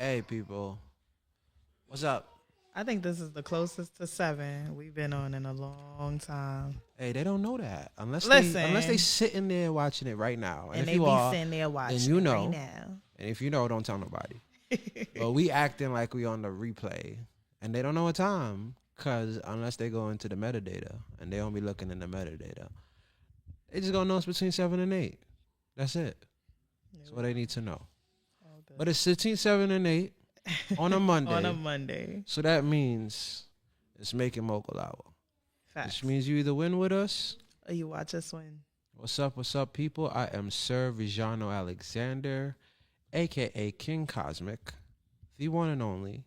Hey, people. What's up? I think this is the closest to 7 we've been on in a long time. Hey, they don't know that unless they Listen, sitting there watching it right now. And and if they you be are, sitting there then watching you it right know. now. And if you know, don't tell nobody. But we acting like we on the replay, and they don't know what time. Cause unless they go into the metadata, and they don't be looking in the metadata, they just gonna know it's between 7 and 8. That's it. That's what they need to know. All But good. it's between 7 and 8 on a On a Monday, Monday. so that means it's making mogul hour. Which Facts. means you either win with us. Oh, you watch us win. What's up, people? I am Sir Vijano Alexander, aka King Cosmic, the one and only.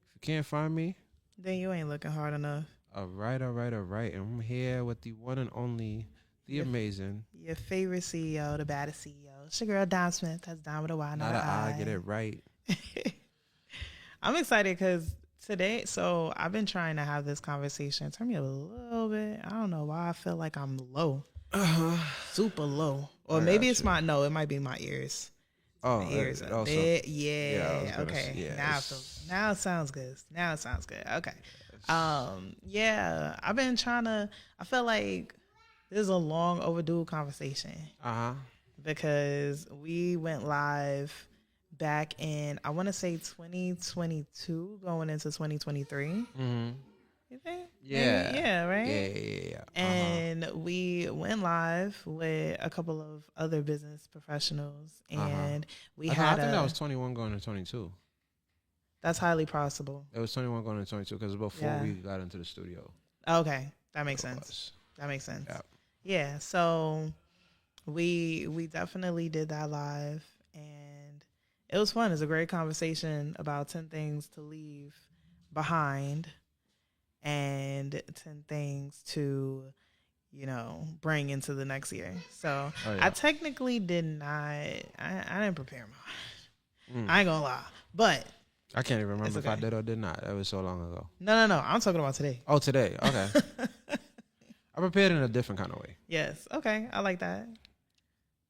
If you can't find me, Then you ain't looking hard enough. all right. And I'm here with the one and only, the Your, amazing. your favorite CEO, the baddest CEO. It's your girl, Dom Smith. That's Dom with a Y, not Not an an I, I. get it right. I'm excited because today, so I've been trying to have this conversation. Turn me a little bit. I don't know why I feel like I'm low. Super low. Or I maybe got it's you. my, no, it might be my ears. Oh, My ears a also, bit. yeah, I was Yeah. gonna Okay. yeah, Now it feels, now it sounds good. Now it sounds good. Okay. Yeah. I've been trying to, I feel like this is a long overdue conversation uh-huh. because we went live back in, I want to say 2022 going into 2023. Mm-hmm. You think? Yeah. Maybe? Yeah, right? Yeah. And we went live with a couple of other business professionals, and we I had think that was 21 going to 22. that's highly possible. It was 21 going to 22 because before Yeah. we got into the studio. Okay, that makes It sense. was. That makes sense. Yeah. Yeah, so we definitely did that live, and it was fun. It's a great conversation about 10 things to leave behind and 10 things to bring into the next year. So Oh, I yeah. technically did not. I didn't prepare mine. Mm. I ain't gonna lie, but I can't even remember it's if I okay. did or did not. That was so long ago. No. I'm talking about today. Oh, today. Okay. I prepared in a different kind of way. Yes. Okay. I like that.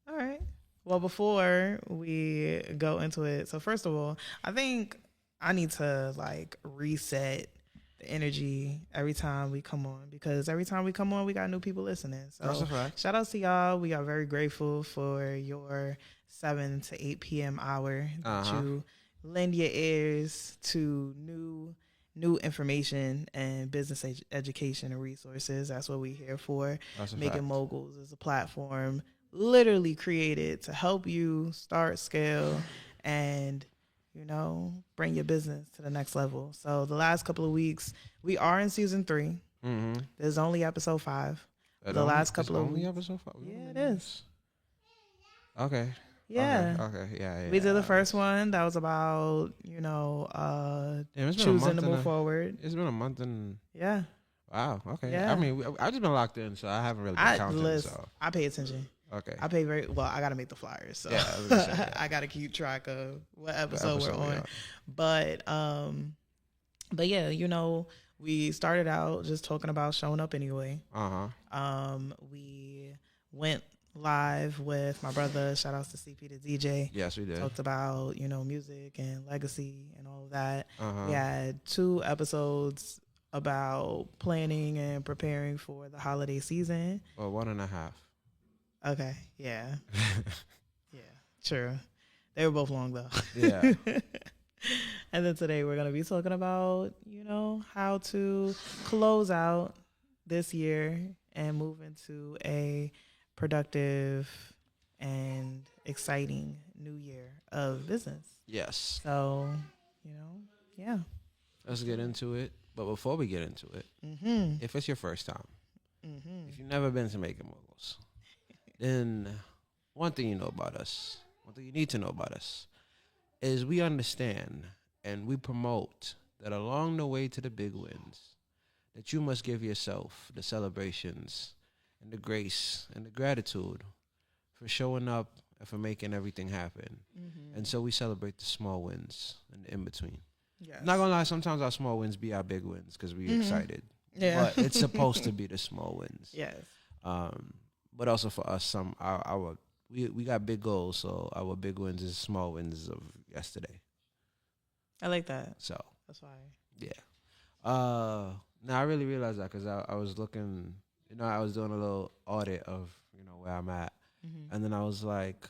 All right. Well, before we go into it, so first of all, I think I need to reset the energy every time we come on, because every time we come on, we got new people listening. That's So a fact. shout outs to y'all. We are very grateful for your 7 to 8 p.m. hour that you lend your ears to new information and business education and resources. That's what we're here for. That's a Making fact. Moguls is a platform literally created to help you start, scale, and bring your business to the next level. So the last couple of weeks, we are in season 3. Mm-hmm. This is only episode 5. Last couple of only weeks. episode 5. Yeah, it is. Okay. Yeah. Okay. Yeah. We did the first one that was about, Damn, it's been a choosing month to and move forward. It's been a month and Yeah. wow. Okay. Yeah. I mean, I just been locked in, so I haven't really been counting. So I pay attention. okay. I pay very well. I got to make the flyers, so Yeah, I was gonna say, yeah. I got to keep track of what The episode we're we on. are. But yeah, we started out just talking about showing up anyway. We went live with my brother. Shout outs to CP the DJ. Yes, we did. Talked about music and legacy and all of that. Uh-huh. We had 2 episodes about planning and preparing for the holiday season. Well, 1.5. Okay, yeah. Yeah, sure. They were both long though. Yeah. And then today we're going to be talking about, how to close out this year and move into a productive and exciting new year of business. Yes. So, yeah. Let's get into it. But before we get into it, if it's your first time, if you've never been to Making Moguls, then one thing you know about us, one thing you need to know about us, is we understand and we promote that along the way to the big wins, that you must give yourself the celebrations and the grace and the gratitude for showing up and for making everything happen. And so we celebrate the small wins and the in-between. Yes. Not gonna lie, sometimes our small wins be our big wins because we're excited. Yeah. But it's supposed to be the small wins. Yes. But also for us, we got big goals, so our big wins is small wins of yesterday. I like that. So That's why. yeah. Now I really realized that because I was looking, I was doing a little audit of where I'm at, and then I was like,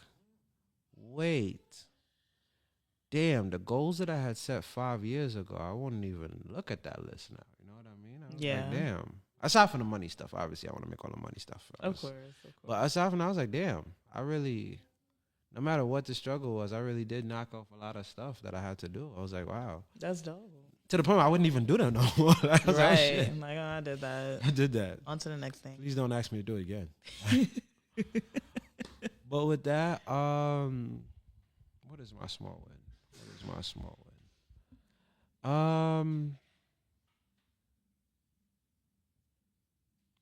wait, damn, the goals that I had set 5 years ago, I wouldn't even look at that list now. You know what I mean? I was like, damn. Aside from the money stuff, obviously, I want to make all the money stuff. Of course. But aside from that, I was like, damn, I really, no matter what the struggle was, I really did knock off a lot of stuff that I had to do. I was like, wow. That's dope. To the point where I wouldn't even do that no more. I was like, oh, shit. I'm like, oh, I did that. I did that. On to the next thing. Please don't ask me to do it again. But with that, what is my small win?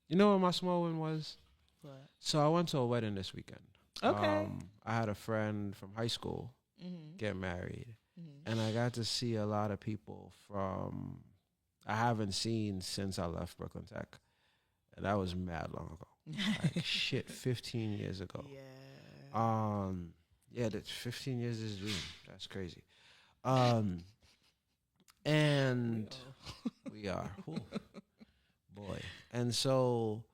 You know what my small win was? What? So I went to a wedding this weekend. Okay. I had a friend from high school get married. And I got to see a lot of people from I haven't seen since I left Brooklyn Tech. And that was mad long ago. Like 15 years ago. Yeah. Yeah, that's 15 years is June. That's crazy. And we are. Ooh, boy. And so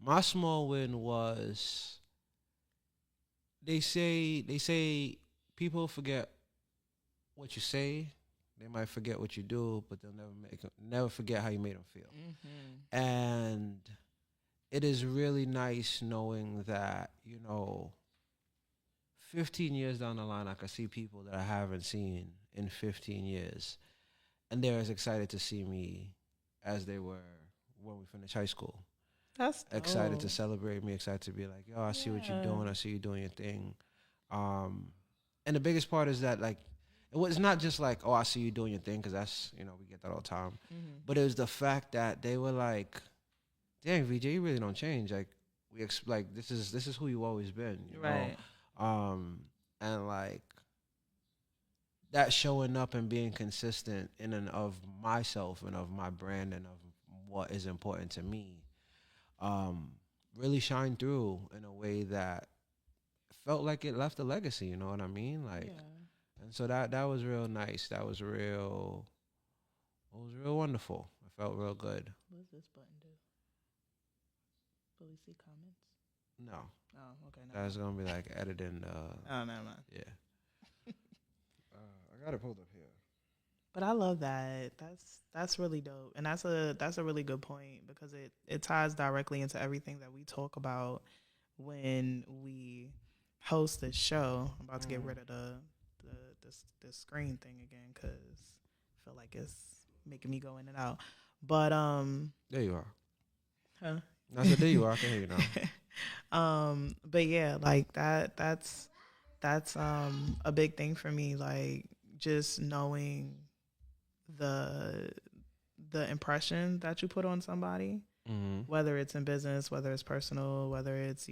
my small win was they say people forget what you say, they might forget what you do, but they'll never forget how you made them feel. And it is really nice knowing that 15 years down the line, I can see people that I haven't seen in 15 years, and they're as excited to see me as they were when we finished high school. That's dope. Excited to celebrate me, excited to be like, yo, I see what you're doing, I see you doing your thing. And the biggest part is that, like, it was not just like, oh, I see you doing your thing, because that's, we get that all the time. But it was the fact that they were like, dang, VJ, you really don't change. Like, this is who you've always been, right? And like that showing up and being consistent in and of myself and of my brand and of what is important to me, really shined through in a way that felt like it left a legacy. You know what I mean? Like. Yeah. And so that was real nice. It was real wonderful. It felt real good. What does this button do? Will we see comments? No. Oh, okay. No. That's going to be like editing. Oh, no, man. Yeah. I got it pulled up here. But I love that. That's really dope. And that's a really good point, because it ties directly into everything that we talk about when we host this show. I'm about to get rid of the screen thing again, because I feel like it's making me go in and out. But there you are. Huh? I said there you are. I can hear you now. But yeah, like that's a big thing for me. Like, just knowing the impression that you put on somebody, whether it's in business, whether it's personal, whether it's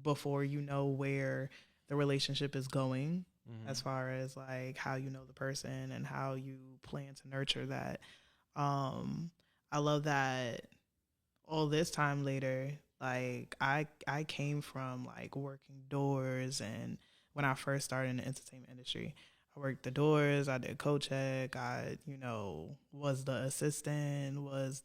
before where the relationship is going. As far as like how you know the person and how you plan to nurture that. I love that all this time later, like I came from like working doors, and when I first started in the entertainment industry, I worked the doors, I did co-check, I, was the assistant, was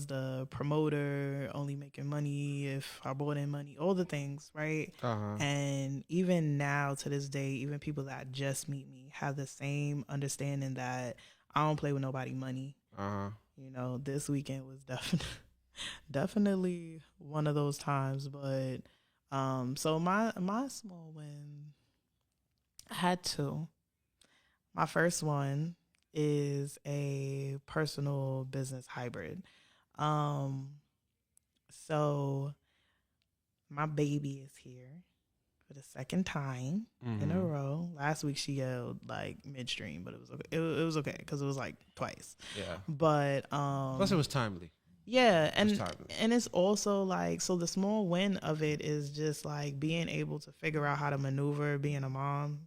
the promoter, only making money if I brought in money, all the things, right? And even now, to this day, even people that just meet me have the same understanding that I don't play with nobody money. This weekend was definitely one of those times. But so my small win, I had two. My first one is a personal business hybrid. So my baby is here for the second time in a row. Last week she yelled like midstream, but it was okay. It was okay because it was like twice. Yeah. But plus it was timely. Yeah, and it's also like, so the small win of it is just like being able to figure out how to maneuver being a mom.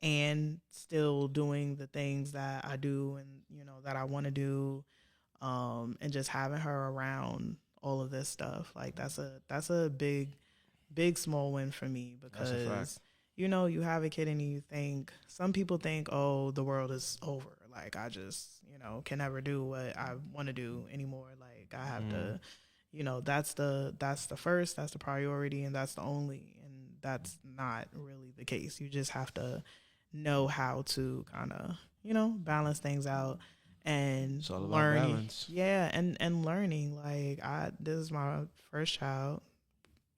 And still doing the things that I do and that I want to do. And just having her around all of this stuff, like that's a big small win for me, because you know, you have a kid and you think, some people think, oh, the world is over. Like, I just, you know, can never do what I want to do anymore. Like, I have to, you know, that's the first, that's the priority, and that's the only. And that's not really the case. You just have to know how to kind of, you know, balance things out and It's all about learning. balance. Yeah, and learning. Like, this is my first child,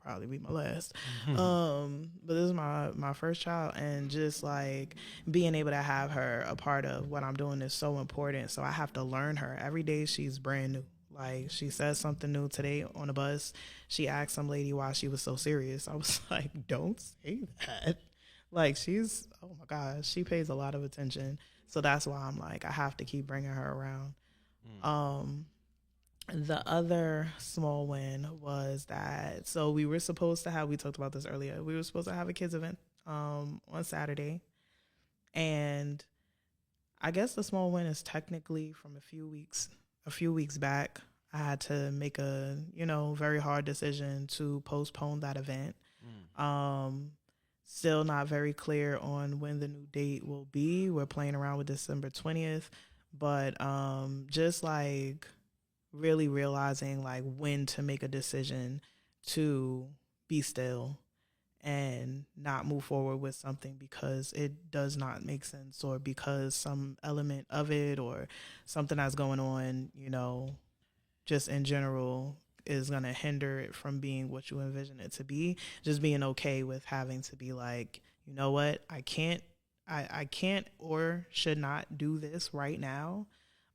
probably be my last. But this is my first child, and just like being able to have her a part of what I'm doing is so important. So I have to learn her. Every day she's brand new. Like, she says something new today on the bus. She asked some lady why she was so serious. I was like, don't say that. Like, she's, oh my gosh, she pays a lot of attention. So that's why I'm like, I have to keep bringing her around. The other small win was that, so we were supposed to have, we talked about this earlier, we were supposed to have a kids event on Saturday. And I guess the small win is technically from a few weeks back. I had to make a, you know, very hard decision to postpone that event. Still not very clear on when the new date will be. We're playing around with December 20th, but just like really realizing like when to make a decision to be still and not move forward with something because it does not make sense, or because some element of it or something that's going on, you know, just in general is going to hinder it from being what you envision it to be. Just being okay with having to be like, you know what, I can't or should not do this right now.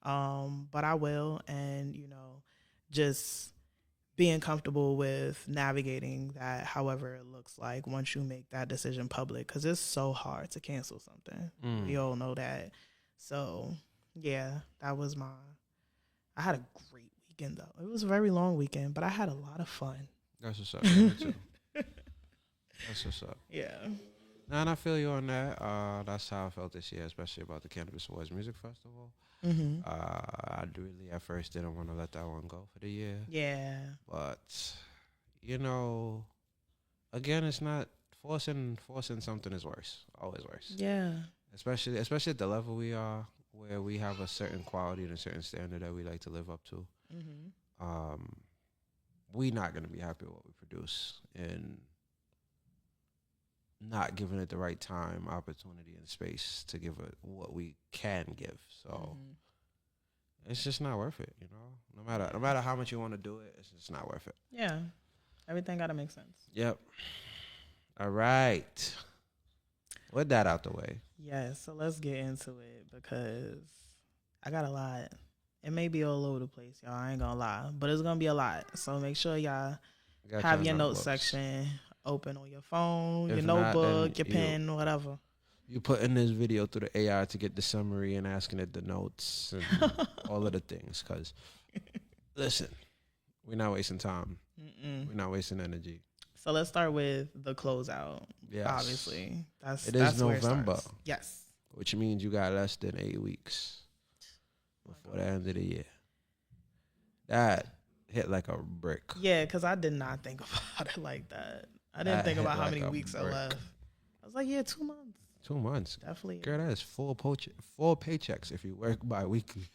But I will. And, you know, just being comfortable with navigating that, however it looks like once you make that decision public, because it's so hard to cancel something. We all know that. So yeah, that was I had a great weekend though. It was a very long weekend, but I had a lot of fun. That's what's up. Me too. That's what's up. Yeah. Nah, and I feel you on that. That's how I felt this year, especially about the Cannabis Awards Music Festival. I really at first didn't want to let that one go for the year. Yeah. But, you know, again, it's not forcing something is worse. Always worse. Yeah. Especially at the level we are, where we have a certain quality and a certain standard that we like to live up to. We not gonna be happy with what we produce and not giving it the right time, opportunity, and space to give it what we can give. So it's just not worth it, you know. No matter how much you want to do it, it's just not worth it. Yeah. Everything gotta make sense. Yep. All right. With that out the way. Yeah, so let's get into it because I got a lot. It may be all over the place, y'all. I ain't gonna lie, but it's gonna be a lot. So make sure y'all have your notes section open on your phone, your notebook, your pen, whatever. You putting this video through the AI to get the summary and asking it the notes and all of the things. Because, listen, we're not wasting time. We're not wasting energy. So let's start with the closeout. Yes. Obviously. It is November. Yes. Which means you got less than 8 weeks before the end of the year. That hit like a brick. Yeah, because I did not think about it like that. I didn't think about how many weeks are left. I was like, yeah, 2 months. 2 months. Definitely. Girl, that is full paychecks if you work bi-weekly.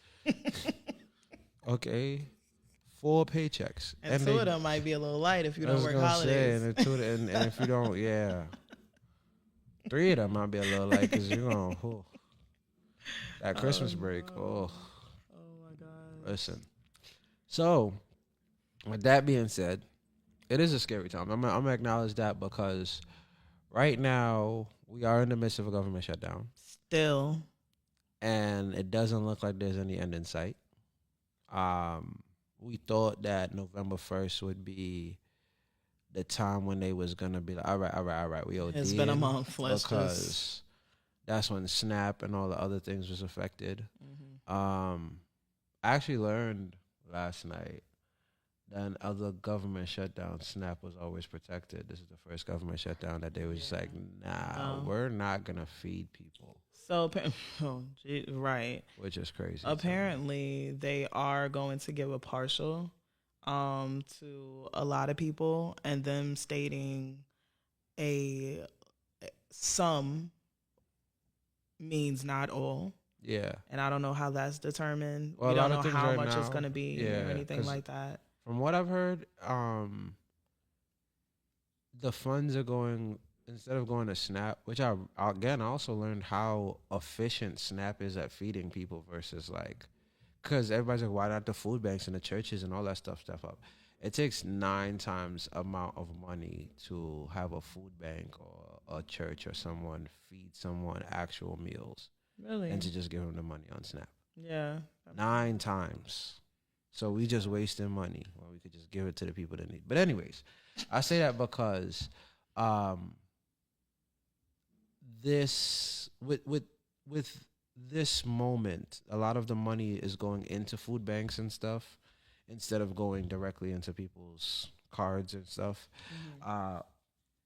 Okay. 4 paychecks. And 2 of them might be a little light if you don't work holidays. And if you don't, yeah. 3 of them might be a little light because you're going, that Christmas break. Oh my God. Listen. So, with that being said, it is a scary time. I'm going to acknowledge that because right now we are in the midst of a government shutdown. Still. And it doesn't look like there's any end in sight. We thought that November 1st would be the time when they was going to be like, all right, we OD. It's been a month. Because that's when SNAP and all the other things was affected. I actually learned last night that in other government shutdown, SNAP was always protected. This is the first government shutdown that they was just like, nah, we're not going to feed people. So, right. Which is crazy. Apparently, they are going to give a partial to a lot of people, and them stating a some means not all. Yeah. And I don't know how that's determined. Well, We a don't lot know of things how right much it's now, going to be or anything 'cause like that. from what I've heard, the funds are going, instead of going to SNAP, which I also learned how efficient SNAP is at feeding people versus like, because everybody's like, why not the food banks and the churches and all that stuff up? It takes 9 times amount of money to have a food bank or a church or someone feed someone actual meals Really? and to just give them the money on SNAP. Yeah. 9 times. So we just wasting money when we could just give it to the people that need. But anyways, I say that because this with this moment, a lot of the money is going into food banks and stuff instead of going directly into people's cards and stuff.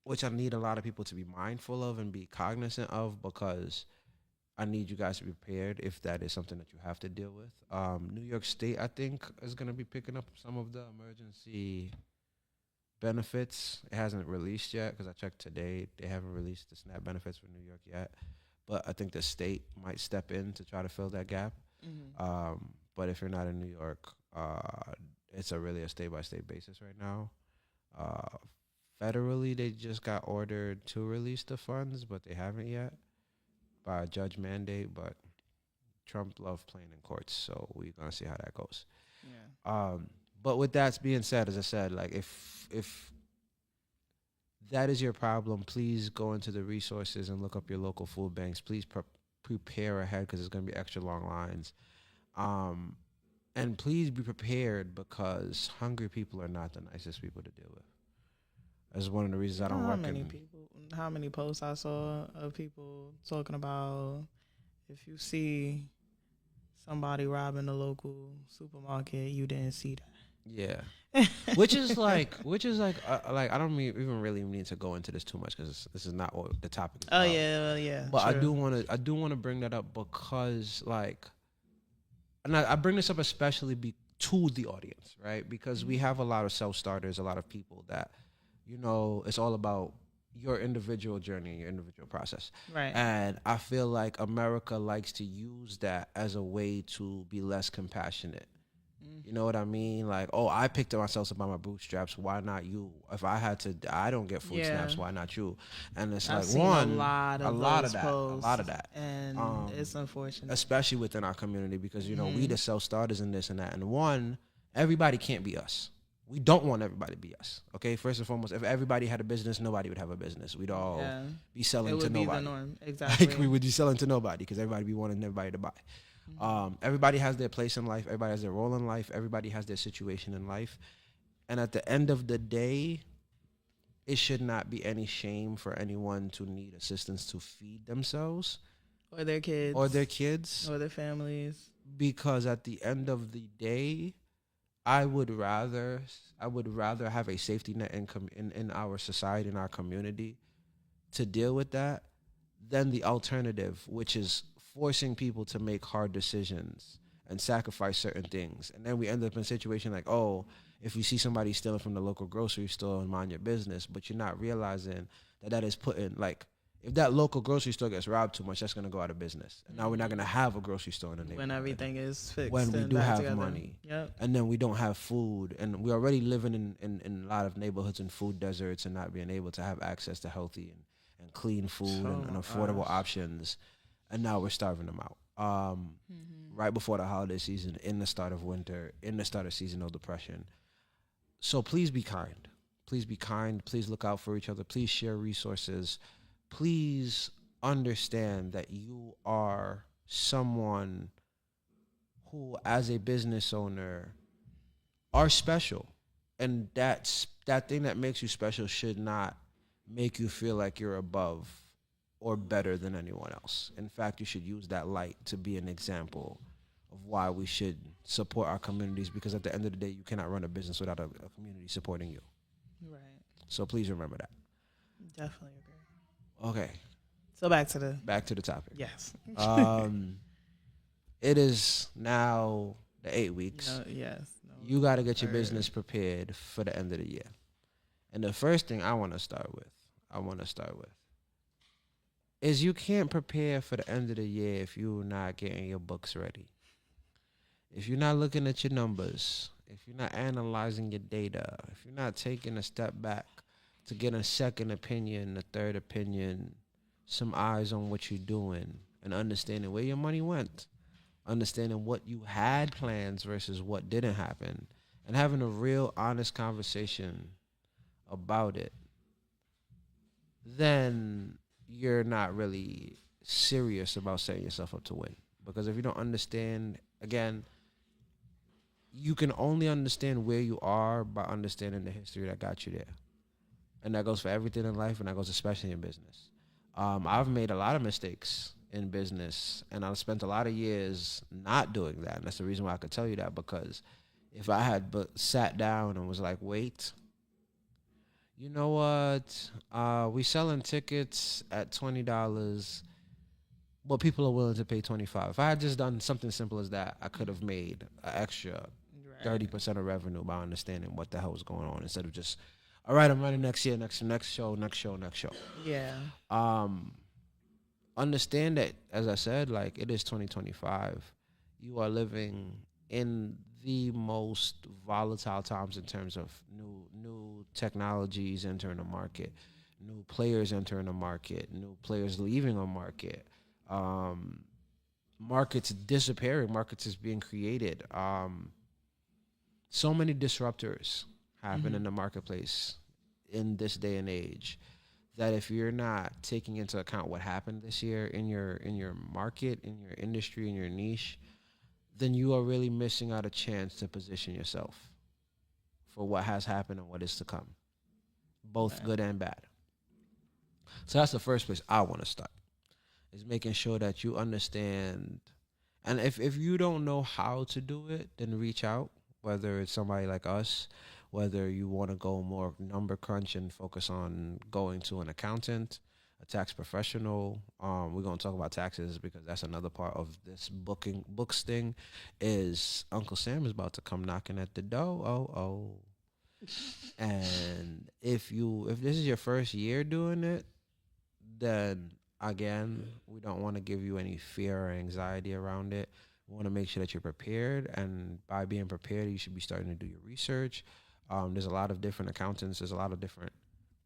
Which I need a lot of people to be mindful of and be cognizant of, because I need you guys to be prepared if that is something that you have to deal with. New York State, I think, is going to be picking up some of the emergency benefits. It hasn't released yet because I checked today. They haven't released the SNAP benefits for New York yet. But I think the state might step in to try to fill that gap. But if you're not in New York, it's really a state-by-state basis right now. Federally, they just got ordered to release the funds, but they haven't yet by a judge mandate. But Trump loved playing in courts, so we're going to see how that goes. Yeah. But with that being said, as I said, like if that is your problem, please go into the resources and look up your local food banks. Please prepare ahead because there's going to be extra long lines. And please be prepared because hungry people are not the nicest people to deal with. That's one of the reasons I don't work How many posts I saw of people talking about if you see somebody robbing the local supermarket, you didn't see that. Yeah, which is like I don't even really need to go into this too much because this is not what the topic is about. Yeah. But true. I do want to bring that up because and I bring this up especially to the audience, right? Because we have a lot of self-starters, a lot of people that, it's all about your individual journey, your individual process. Right. And I feel like America likes to use that as a way to be less compassionate. You know what I mean? Like, oh, I picked myself up by my bootstraps. Why not you? If I don't get food stamps. Why not you? And it's I've like seen a lot of that, and it's unfortunate, especially within our community because we the self starters in this and that. And everybody can't be us. We don't want everybody to be us. Okay, first and foremost, if everybody had a business, nobody would have a business. We'd all be selling to nobody. It would be the norm, exactly. Like we would be selling to nobody because everybody be wanting everybody to buy. Everybody has their place in life. Everybody has their role in life. Everybody has their situation in life. And at the end of the day, it should not be any shame for anyone to need assistance to feed themselves. Or their kids. Or their families. Because at the end of the day, I would rather have a safety net in our society, in our community, to deal with that than the alternative, which is forcing people to make hard decisions and sacrifice certain things. And then we end up in a situation like, oh, if you see somebody stealing from the local grocery store, mind your business. But you're not realizing that is putting, like, if that local grocery store gets robbed too much, that's going to go out of business. And now we're not going to have a grocery store in the neighborhood. When everything is fixed. When we do have together. money. Yep. And then we don't have food. And we're already living in a lot of neighborhoods in food deserts and not being able to have access to healthy and clean food and affordable options. And now we're starving them out. Right before the holiday season, in the start of winter, in the start of seasonal depression. So please be kind. Please be kind. Please look out for each other. Please share resources. Please understand that you are someone who, as a business owner, are special. And that thing that makes you special should not make you feel like you're above or better than anyone else. In fact, you should use that light to be an example of why we should support our communities, because at the end of the day, you cannot run a business without a community supporting you. Right. So please remember that. Definitely agree. Okay. So back to the topic. Yes. It is now the 8 weeks. You got to get your business prepared for the end of the year. And the first thing I want to start with is you can't prepare for the end of the year if you're not getting your books ready. If you're not looking at your numbers, if you're not analyzing your data, if you're not taking a step back to get a second opinion, a third opinion, some eyes on what you're doing, and understanding where your money went, understanding what you had plans versus what didn't happen, and having a real honest conversation about it, then you're not really serious about setting yourself up to win. Because if you don't understand, again, you can only understand where you are by understanding the history that got you there. And that goes for everything in life, and that goes especially in business. I've made a lot of mistakes in business, and I've spent a lot of years not doing that. And that's the reason why I could tell you that, because if I had sat down and was like, wait, you know what? We selling tickets at $20, but people are willing to pay $25. If I had just done something simple as that, I could have made an extra 30% of revenue by understanding what the hell was going on, instead of just, all right, I'm running next year, next show. Yeah. Understand that, as I said, like, it is 2025. You are living in the most volatile times in terms of new technologies entering the market, new players entering the market, new players leaving the market, markets disappearing, markets is being created. So many disruptors happen in the marketplace in this day and age, that if you're not taking into account what happened this year in your market, in your industry, in your niche, then you are really missing out a chance to position yourself for what has happened and what is to come, both good and bad. So that's the first place I want to start, is making sure that you understand. And if you don't know how to do it, then reach out, whether it's somebody like us, whether you want to go more number crunch and focus on going to an accountant, a tax professional. We're going to talk about taxes, because that's another part of this books thing, is Uncle Sam is about to come knocking at the door. And if this is your first year doing it, then again, we don't want to give you any fear or anxiety around it. We want to make sure that you're prepared, and by being prepared, you should be starting to do your research. There's a lot of different accountants. There's a lot of different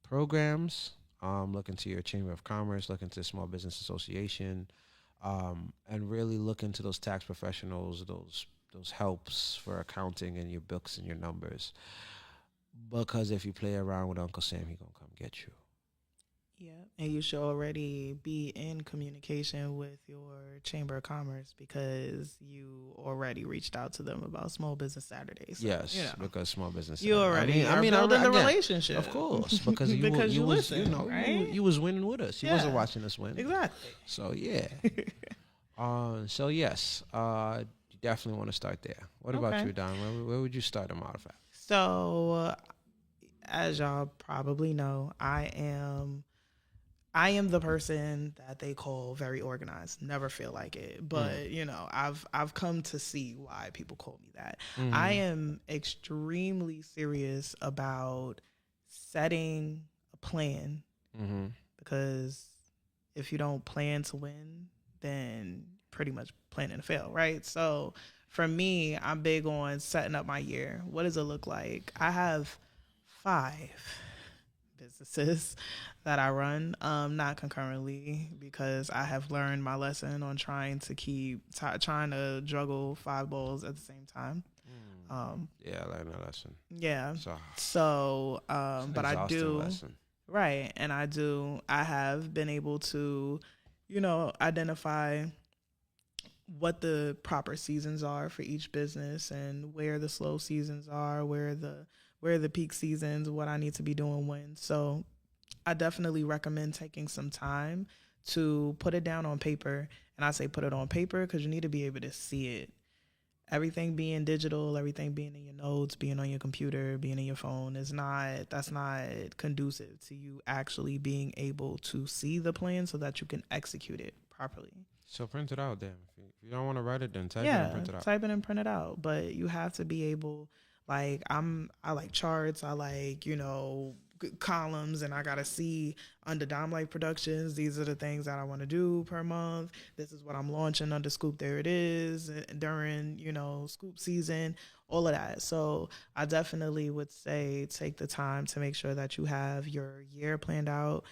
programs. Look into your Chamber of Commerce, look into Small Business Association, and really look into those tax professionals, those helps for accounting and your books and your numbers. Because if you play around with Uncle Sam, he gonna come get you. Yeah, and you should already be in communication with your Chamber of Commerce, because you already reached out to them about Small Business Saturdays. So, yes, Because Small Business. You already are building the relationship, of course, because you was winning with us. You wasn't watching us win, exactly. So yeah, so yes, you definitely want to start there. What about you, Don? Where would you start them out of at? So, as y'all probably know, I am the person that they call very organized. Never feel like it, but I've come to see why people call me that. Mm-hmm. I am extremely serious about setting a plan, because if you don't plan to win, then pretty much planning to fail, right? So for me, I'm big on setting up my year. What does it look like? I have 5 businesses that I run, not concurrently, because I have learned my lesson on trying to juggle 5 balls at the same time. Yeah, I learned that lesson. Yeah. So but I do. Lesson. Right. And I have been able to, identify what the proper seasons are for each business, and where the slow seasons are, where the peak seasons, what I need to be doing when. So I definitely recommend taking some time to put it down on paper. And I say put it on paper because you need to be able to see it. Everything being digital, everything being in your notes, being on your computer, being in your phone that's not conducive to you actually being able to see the plan so that you can execute it properly. So print it out then. If you don't want to write it, then type it and print it out. Type it and print it out. But you have to be able, I like charts. I like, columns, and I gotta see under Dom Life Productions, these are the things that I want to do per month. This is what I'm launching under Scoop. There it is during, Scoop season, all of that. So I definitely would say take the time to make sure that you have your year planned out.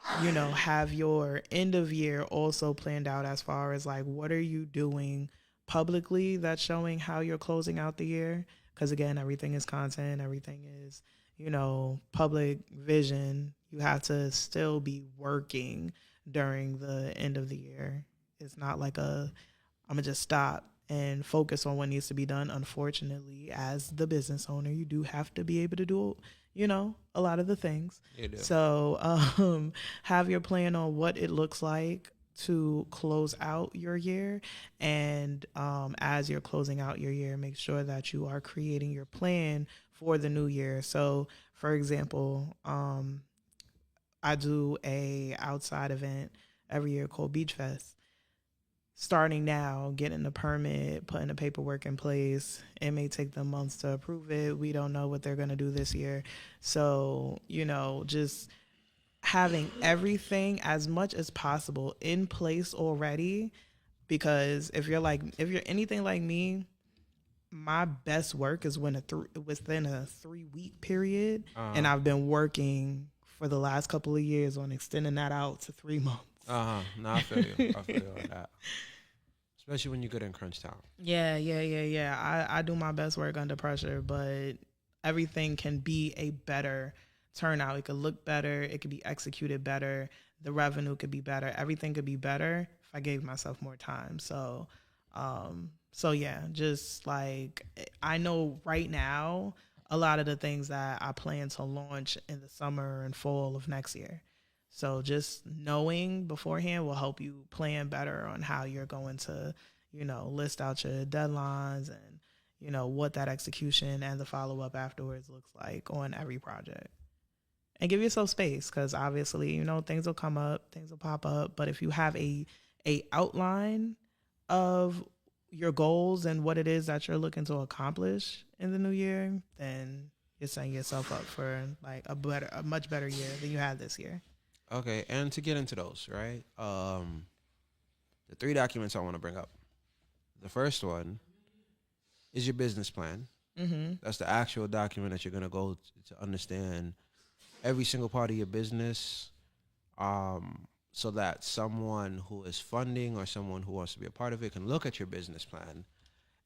Have your end of year also planned out as far as like what are you doing publicly that's showing how you're closing out the year. Because again, everything is content, everything is public vision. You have to still be working during the end of the year. It's not like I'm gonna just stop and focus on what needs to be done. Unfortunately, as the business owner, you do have to be able to do, a lot of the things. You do. So have your plan on what it looks like to close out your year. And as you're closing out your year, make sure that you are creating your plan for the new year. So, for example, I do a outside event every year called Beach Fest. Starting now, getting the permit, putting the paperwork in place. It may take them months to approve it. We don't know what they're going to do this year. So, just having everything as much as possible in place already. Because if you're anything like me, my best work is within a 3-week period, and I've been working for the last couple of years on extending that out to 3 months. No, I feel you. I feel you on that. Especially when you're good in crunch time. Yeah. I do my best work under pressure, but everything can be a better turnout. It could look better. It could be executed better. The revenue could be better. Everything could be better if I gave myself more time. So yeah, just like I know right now, a lot of the things that I plan to launch in the summer and fall of next year. So just knowing beforehand will help you plan better on how you're going to, list out your deadlines and, what that execution and the follow-up afterwards looks like on every project. And give yourself space because obviously, things will come up, things will pop up. But if you have a outline of your goals and what it is that you're looking to accomplish in the new year, then you're setting yourself up for like a much better year than you had this year. Okay, and to get into those, right? The 3 documents I want to bring up. The first one is your business plan. Mm-hmm. That's the actual document that you're going to go to understand every single part of your business, so that someone who is funding or someone who wants to be a part of it can look at your business plan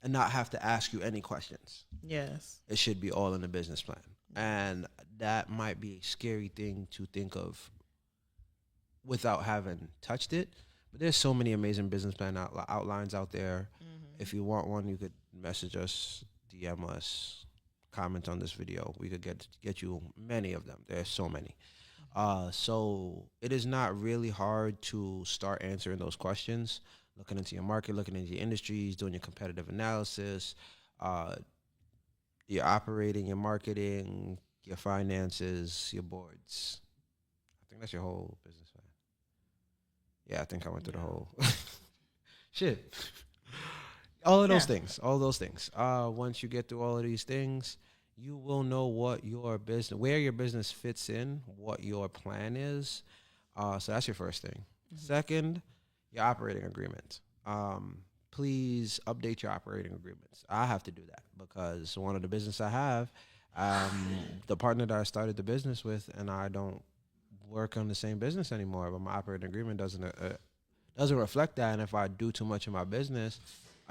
and not have to ask you any questions. Yes. It should be all in the business plan. And that might be a scary thing to think of without having touched it. But there's so many amazing business plan outlines out there. Mm-hmm. If you want one, you could message us, DM us, comment on this video. We could get you many of them. There's so many. So it is not really hard to start answering those questions, looking into your market, looking into your industries, doing your competitive analysis, your operating, your marketing, your finances, your boards. I think that's your whole business plan. Yeah, I think I went through the whole shit. All of those things. Once you get through all of these things, you will know what your business, where your business fits in, what your plan is. So that's your first thing. Mm-hmm. Second, your operating agreement. Please update your operating agreements. I have to do that because one of the business I have, the partner that I started the business with, and I don't work on the same business anymore. But my operating agreement doesn't reflect that. And if I do too much in my business,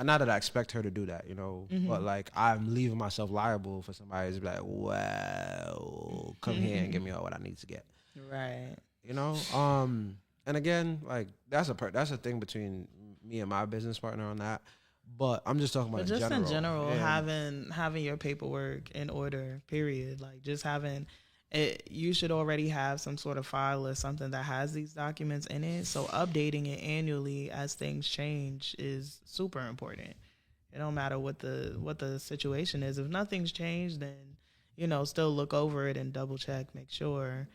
not that I expect her to do that, mm-hmm. but like I'm leaving myself liable for somebody to be like, well, come mm-hmm. here and give me all what I need to get. Right. And again, like that's a thing between me and my business partner on that. But I'm just talking about in general, having your paperwork in order, period. Like just having it, you should already have some sort of file or something that has these documents in it. So updating it annually as things change is super important. It don't matter what the situation is. If nothing's changed, then still look over it and double check, make sure,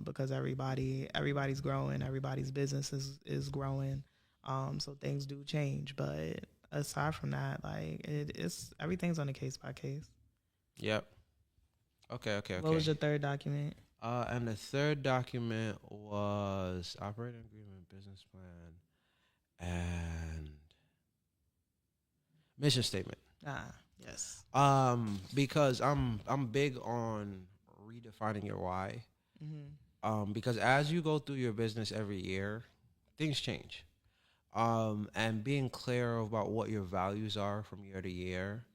because everybody's growing, everybody's business is growing, so things do change. But aside from that, like it's everything's on a case by case. Yep. Okay, okay, What was okay. your third document? And the third document was operating agreement, business plan, and mission statement. Ah, yes. Because I'm big on redefining your why. Mhm. Because as you go through your business every year, things change. And being clear about what your values are from year to year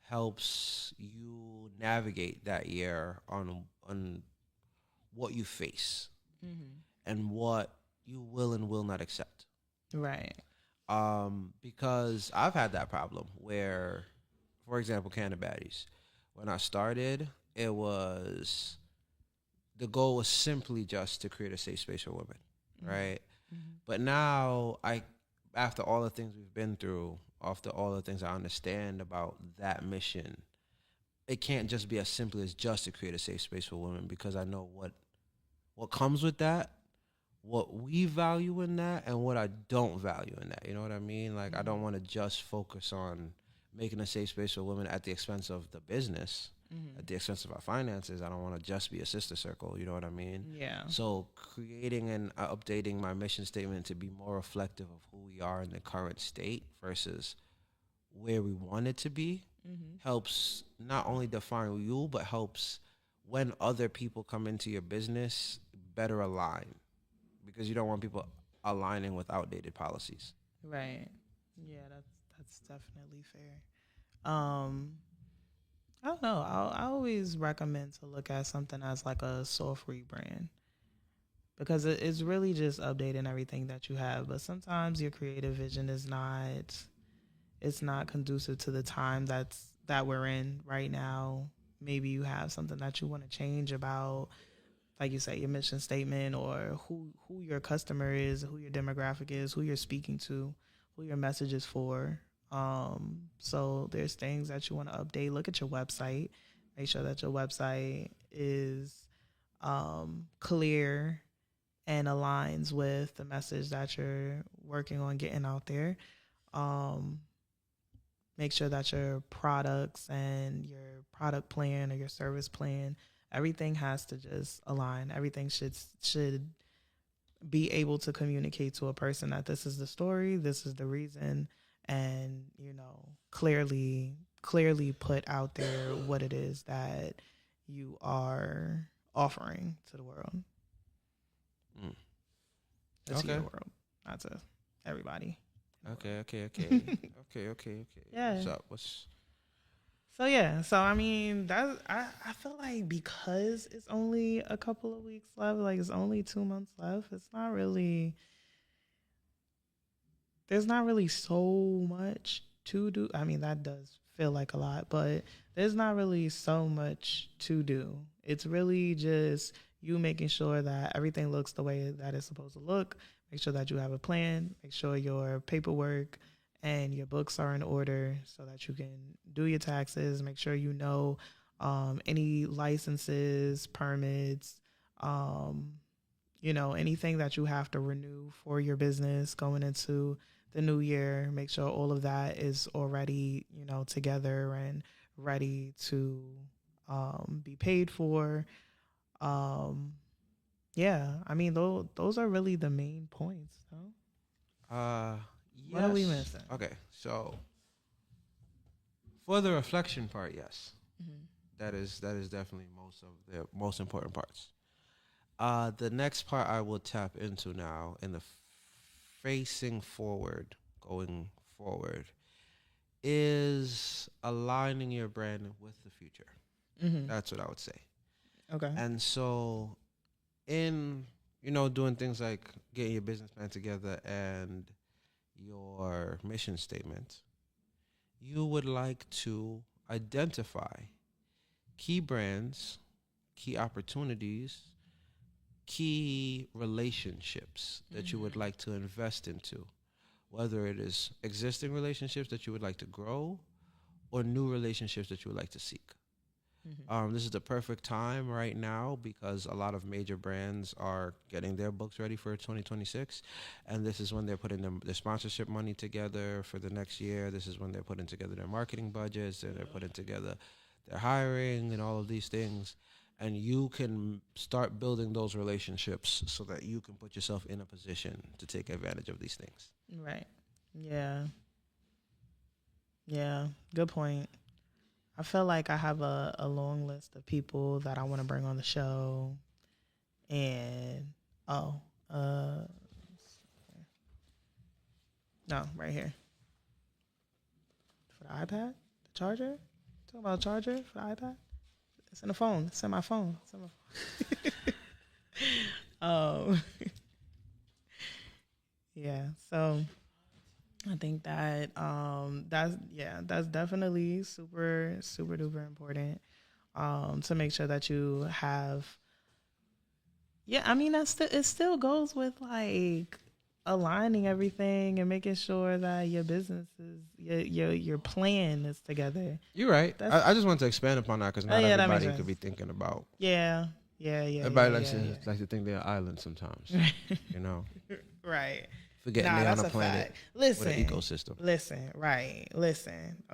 helps you navigate that year on what you face Mhm. and what you will and will not accept. Right. Because I've had that problem where, for example, Canada Baddies. When I started, it was the goal was simply just to create a safe space for women, Mhm. right? Mhm. But now after all the things we've been through, after all the things I understand about that mission, it can't just be as simple as just to create a safe space for women because I know what comes with that, what we value in that, and what I don't value in that. You know what I mean? Like I don't Mhm. want to just focus on making a safe space for women at the expense of the business, at Mhm. the expense of our finances. I don't want to just be a sister circle. You know what I mean? Yeah. So creating and updating my mission statement to be more reflective of who we are in the current state versus where we want it to be Mhm. helps not only define you, but helps when other people come into your business better align because you don't want people aligning with outdated policies. Right. Yeah, that's definitely fair. Um, I don't know. I always recommend to look at something as like a soft rebrand because it's really just updating everything that you have. But sometimes your creative vision is not. It's not conducive to the time that we're in right now. Maybe you have something that you want to change about, like you say, your mission statement or who your customer is, who your demographic is, who you're speaking to, who your message is for. So there's things that you want to update. Look at your website. Make sure that your website is clear and aligns with the message that you're working on getting out there. Um, Make sure that your products and your product plan or your service plan, everything has to just align. Everything should be able to communicate to a person that this is the story, this is the reason, and clearly put out there what it is that you are offering to the world, Mm. to your Okay. world, not to everybody in Okay. Okay. the Okay. world. Okay. Okay. Okay. Yeah. What's up? What's So yeah, so I mean I feel like because it's only a couple of weeks left, like it's only 2 months left, there's not really so much to do. I mean that does feel like a lot, but there's not really so much to do. It's really just you making sure that everything looks the way that it's supposed to look. Make sure that you have a plan, make sure your paperwork and your books are in order so that you can do your taxes, make sure you know any licenses, permits, um, anything that you have to renew for your business going into the new year. Make sure all of that is already, together and ready to be paid for. Um, yeah, I mean, those are really the main points. So. uh What are we yes. missing? Okay. So for the reflection part, yes. Mm-hmm. That is definitely most of the most important parts. The next part I will tap into now in the facing forward, going forward, is aligning your brand with the future. Mm-hmm. That's what I would say. Okay. And so, in doing things like getting your business plan together and your mission statement, you would like to identify key brands, key opportunities, key relationships that you would Mm-hmm. like to invest into, whether it is existing relationships that you would like to grow or new relationships that you would like to seek. Mm-hmm. This is the perfect time right now because a lot of major brands are getting their books ready for 2026. And this is when they're putting their sponsorship money together for the next year. This is when they're putting together their marketing budgets and they're putting together they're hiring and all of these things. And you can start building those relationships so that you can put yourself in a position to take advantage of these things. Right. Yeah. Yeah. Good point. I feel like I have a long list of people that I want to bring on the show. And, no, right here. For the iPad? The charger? Talking about a charger for the iPad? It's in the phone. It's in my phone. It's in my phone. Yeah. So I think that that's definitely super, super duper important. To make sure that you have. Yeah, I mean it still goes with like aligning everything and making sure that your business is your plan is together. You're right. I just want to expand upon that because not everybody could be thinking about. Yeah. Everybody likes to think they're an island sometimes. You know. Right. Forgetting they're on a planet with an ecosystem. Listen.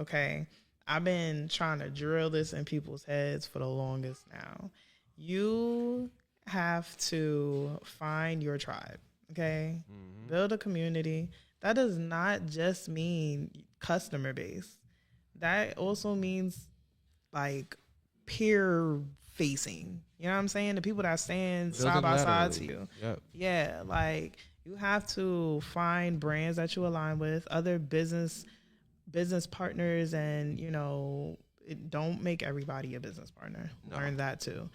Okay. I've been trying to drill this in people's heads for the longest now. You have to find your tribe. Okay. Mm-hmm. Build a community. That does not just mean customer base. That also means like peer facing. You know what I'm saying? The people that stand side by side to you. Yep. Yeah. Like you have to find brands that you align with, other business partners, and don't make everybody a business partner. No. Learn that too.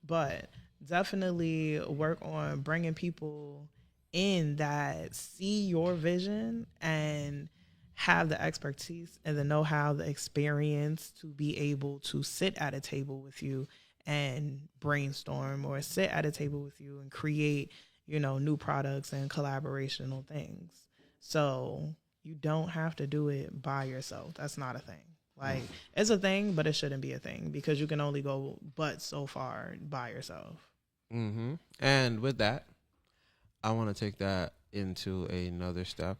But definitely work on bringing people in that see your vision and have the expertise and the know-how, the experience to be able to sit at a table with you and brainstorm, or sit at a table with you and create, new products and collaborational things. So you don't have to do it by yourself. That's not a thing. Like, it's a thing, but it shouldn't be a thing because you can only go but so far by yourself. Mm-hmm. And with that, I want to take that into another step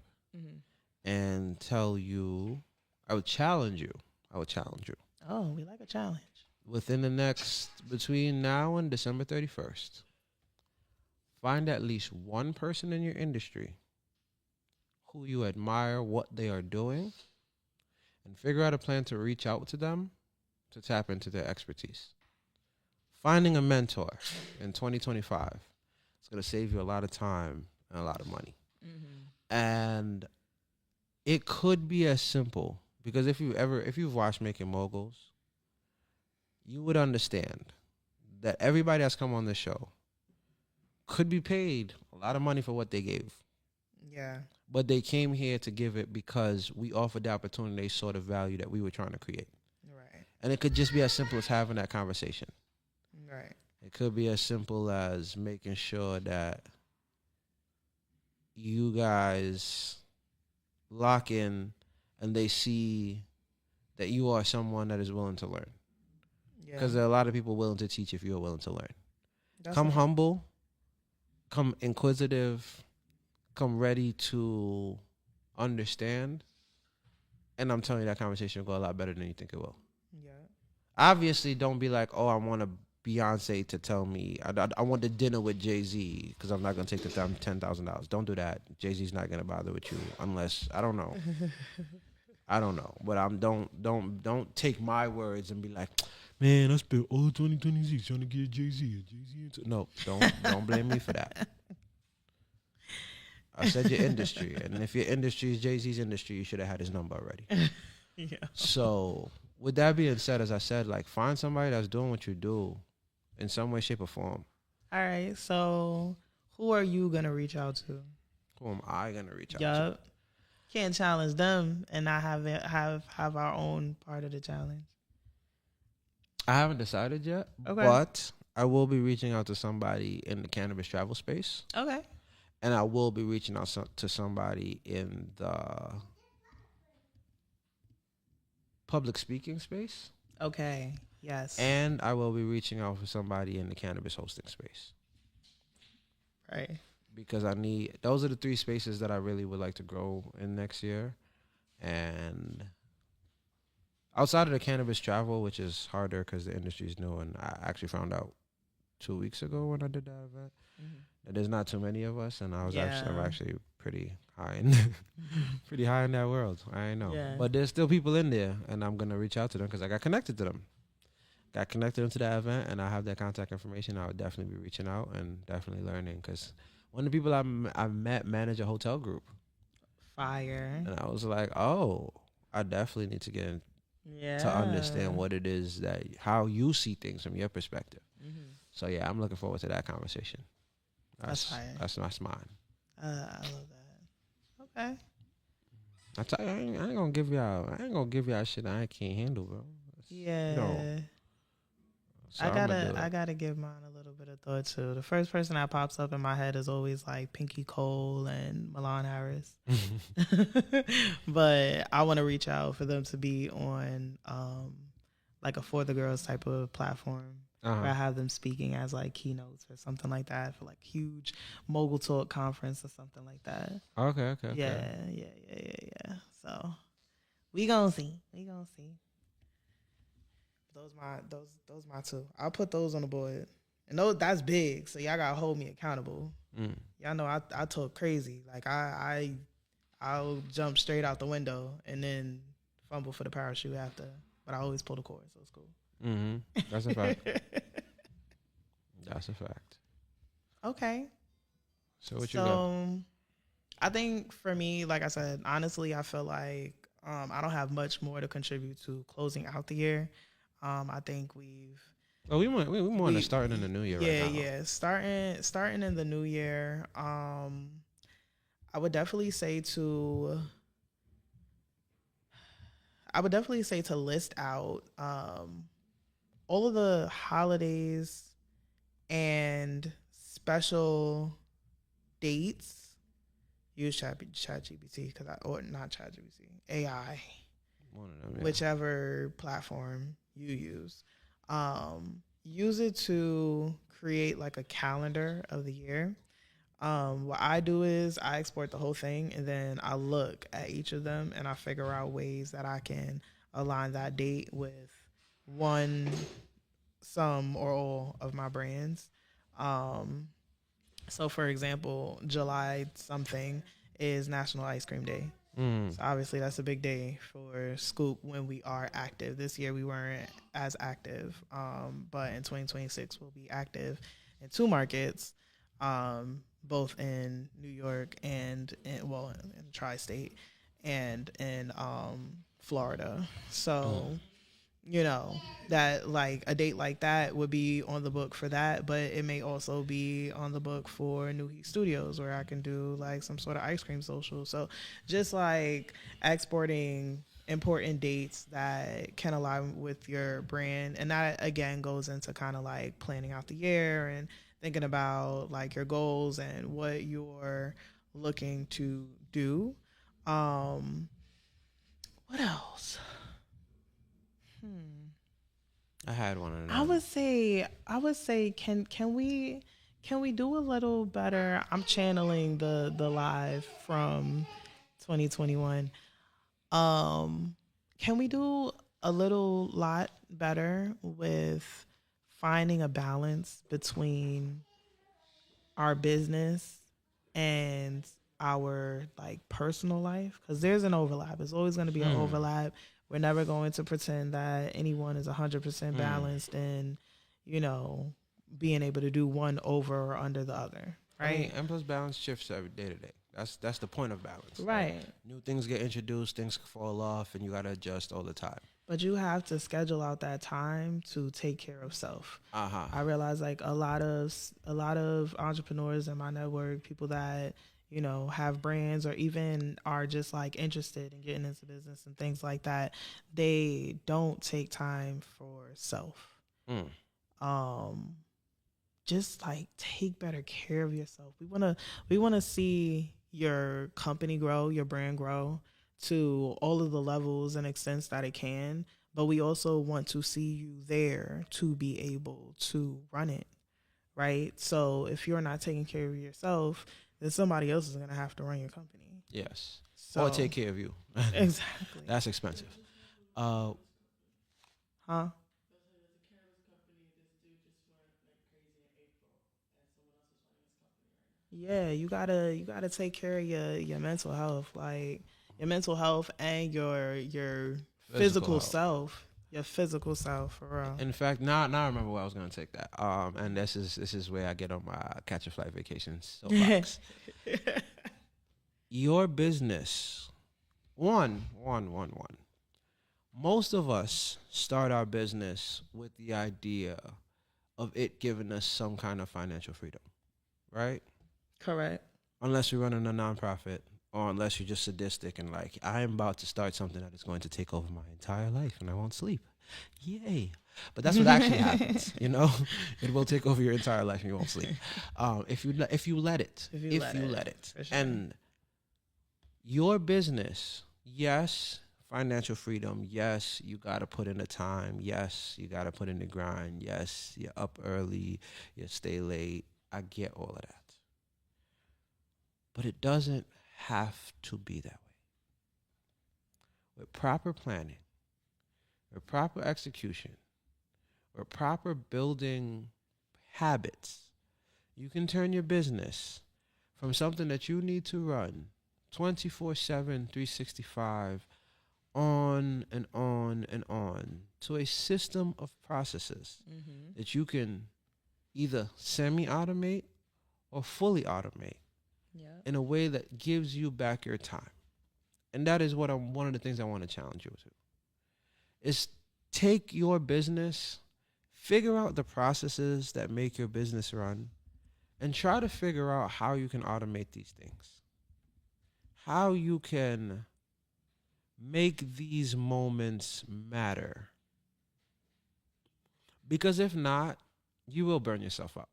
and tell you, I would challenge you. Oh, we like a challenge. Between now and December 31st, find at least one person in your industry who you admire what they are doing and figure out a plan to reach out to them to tap into their expertise. Finding a mentor in 2025 is going to save you a lot of time and a lot of money. Mm-hmm. And it could be as simple, because if you've watched Making Moguls, you would understand that everybody that's come on this show could be paid a lot of money for what they gave. Yeah. But they came here to give it because we offered the opportunity, they saw the value that we were trying to create. Right. And it could just be as simple as having that conversation. Right. It could be as simple as making sure that you guys lock in and they see that you are someone that is willing to learn. Because there are a lot of people willing to teach if you're willing to learn. Come humble, come inquisitive, come ready to understand. And I'm telling you, that conversation will go a lot better than you think it will. Yeah. Obviously, don't be like, oh, I want Beyonce to tell me, I want the dinner with Jay-Z because I'm not going to take the $10,000. Don't do that. Jay-Z's not going to bother with you unless, I don't know. But don't take my words and be like, man, I spent all 2026 trying to get Jay-Z. No, don't blame me for that. I said your industry, and if your industry is Jay-Z's industry, you should have had his number already. Yeah. So, with that being said, as I said, like, find somebody that's doing what you do in some way, shape, or form. All right. So, who are you gonna reach out to? Who am I gonna reach out to? Can't challenge them and not have our own part of the challenge. I haven't decided yet, but I will be reaching out to somebody in the cannabis travel space. Okay. And I will be reaching out to somebody in the public speaking space. Okay. Yes. And I will be reaching out for somebody in the cannabis hosting space. Right. Because those are the three spaces that I really would like to grow in next year. And outside of the cannabis travel, which is harder because the industry is new, and I actually found out 2 weeks ago when I did that event that there's not too many of us, and I'm actually pretty high in pretty high in that world. I know, but there's still people in there, and I'm gonna reach out to them because I got connected to them. Got connected to that event, and I have their contact information. I would definitely be reaching out and definitely learning because one of the people I met manage a hotel group. Fire. And I was like, oh, I definitely need to get in to understand what it is how you see things from your perspective. So yeah, I'm looking forward to that conversation. That's fire. That's mine. I love that. Okay. I tell you, I ain't gonna give y'all shit I can't handle, bro. So I gotta give mine a little bit of thought too. The first person that pops up in my head is always like Pinky Cole and Milan Harris. But I want to reach out for them to be on like a For the Girls type of platform where I have them speaking as like keynotes or something like that for like huge mogul talk conference or something like that. Okay. Yeah. So we gonna see. Those my two. I'll put those on the board. And that's big, so y'all gotta hold me accountable. Y'all know I talk crazy. Like I'll jump straight out the window and then fumble for the parachute after. But I always pull the cord, so it's cool. That's a fact. That's a fact. Okay. So what you got? I think for me, like I said, honestly, I feel like I don't have much more to contribute to closing out the year. I think we want to start in the new year right now. Yeah. Starting in the new year. I would definitely say to list out all of the holidays and special dates. Use ChatGPT or not ChatGPT, AI, one of them, whichever platform you use. Use it to create like a calendar of the year. What I do is I export the whole thing and then I look at each of them and I figure out ways that I can align that date with one, some, or all of my brands. So for example, July something is National Ice Cream Day. So obviously that's a big day for Scoop when we are active. This year we weren't as active, but in 2026 we'll be active in 2 markets, both in New York and in Tri-State and in Florida. So you know, that like a date like that would be on the book for that, but it may also be on the book for New Heat Studios where I can do like some sort of ice cream social. So just like exporting important dates that can align with your brand. And that again goes into kind of like planning out the year and thinking about like your goals and what you're looking to do. What else? I had one of them. I would say can we do a little better? I'm channeling the live from 2021. Can we do a little lot better with finding a balance between our business and our like personal life? Because there's an overlap. There's always going to be an overlap. We're never going to pretend that anyone is 100% balanced and, you know, being able to do one over or under the other, right? I mean, and plus balance shifts every day to day. That's the point of balance. Right. Like, new things get introduced, things fall off, and you got to adjust all the time. But you have to schedule out that time to take care of self. I realize like a lot of entrepreneurs in my network, people that, you know, have brands or even are just like interested in getting into business and things like that, they don't take time for self. Just like take better care of yourself. We wanna see your company grow, your brand grow to all of the levels and extents that it can, but we also want to see you there to be able to run it, right? So if you're not taking care of yourself, then somebody else is going to have to run your company. Yes. Or take care of you. Exactly. That's expensive. Huh? Yeah, you gotta take care of your mental health, like your mental health and your Physical physical health. self, your physical self for real. In fact, now I remember where I was gonna take that. And this is where I get on my catch a flight vacations soapbox. Your business, one. Most of us start our business with the idea of it giving us some kind of financial freedom, right? Correct. Unless you're running a nonprofit, or unless you're just sadistic and like, I am about to start something that is going to take over my entire life and I won't sleep. Yay. But that's what actually happens, you know? It will take over your entire life and you won't sleep. If you let it. If you let it. for sure. And your business, yes, financial freedom, yes, you got to put in the time. Yes, you got to put in the grind. Yes, you're up early, you stay late. I get all of that. But it doesn't have to be that way. With proper planning, with proper execution, with proper building habits, you can turn your business from something that you need to run 24/7, 365, on and on and on, to a system of processes that you can either semi-automate or fully automate in a way that gives you back your time. And that is one of the things I want to challenge you to. Is take your business, figure out the processes that make your business run, and try to figure out how you can automate these things. How you can make these moments matter. Because if not, you will burn yourself out.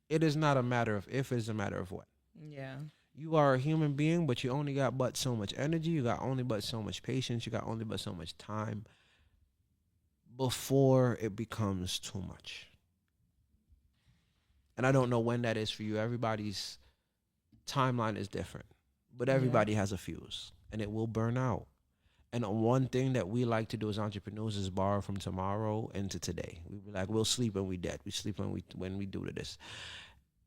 It is not a matter of if, it's a matter of what. Yeah. You are a human being, but you only got but so much energy. You got only but so much patience. You got only but so much time before it becomes too much. And I don't know when that is for you. Everybody's timeline is different, but everybody has a fuse, and it will burn out. And one thing that we like to do as entrepreneurs is borrow from tomorrow into today. We be like, we'll sleep when we dead. We sleep when we do this.